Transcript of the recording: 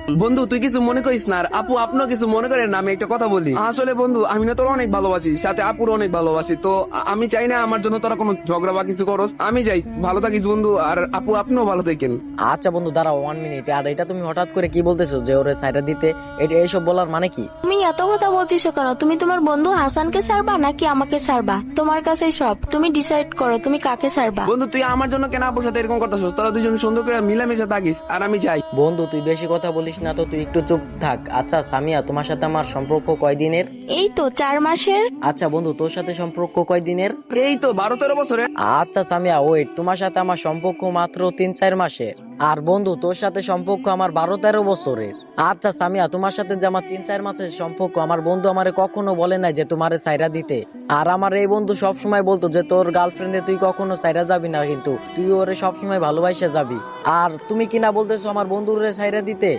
বন্ধু তুই কিছু মনে করিস না, আর আপু আপনিও কিছু মনে করেন না, আমি একটা কথা বলি। আসলে বন্ধু আমি না তোর অনেক ভালোবাসি, সাথে আপুর অনেক ভালোবাসি, তো আমি চাই না আমার জন্য তোরা কোনো ঝগড়া বা কিছু করস। আমি যাই, ভালো থাকিস বন্ধু, আর আপু আপনিও ভালো থাকেন। আচ্ছা বন্ধু দাঁড়াও 1 মিনিট। আর এটা তুমি হঠাৎ করে কি বলতেছো যে ওরে সাইডা দিতে? এটা এইসব বলার মানে কি? তুমি এত কথা বলছিস কেন? তুমি তোমার বন্ধু হাসানকে ছাড়বা নাকি আমাকে ছাড়বা? তোমার কাছেই সব, তুমি ডিসাইড করো তুমি কাকে ছাড়বা। বন্ধু তুই আমার জন্য কেন আপুর সাথে এরকম করতেছিস? তোরা দুজন সুন্দর করে মিলামিশা থাকিস, আর আমি যাই। বন্ধু তুই বেশি কথা বলিস না তো, তুই একটু চুপ থাক। আচ্ছা সামিয়া, তোমার সাথে আমার সম্পর্ক কয়দিনের? এই তো 4 মাসের। আচ্ছা বন্ধু, তোর সাথে সম্পর্ক কয়দিনের? এই তো 12-13 বছরে। আচ্ছা সামিয়া ওয়েট, তোমার সাথে আমার সম্পর্ক মাত্র 3-4 মাসের। আর বন্ধু তোর সাথে সম্পর্ক আমার 12-13 বছরের। আচ্ছা সামিয়া, তোমার সাথে যে আমার 3-4 মাসের সম্পর্ক, আমার বন্ধু আমারে কখনো বলে নাই যে তোমারে সাইরা দিতে। আর আমার এই বন্ধু সব সময় বলতো যে তোর গার্লফ্রেন্ডে তুই কখনো সাইরা যাবি না, কিন্তু তুই ওরে সব সময় ভালোবাসা যাবি। আর তুমি কিনা বলতেছো আমার বন্ধুরে সাইরা দিতে।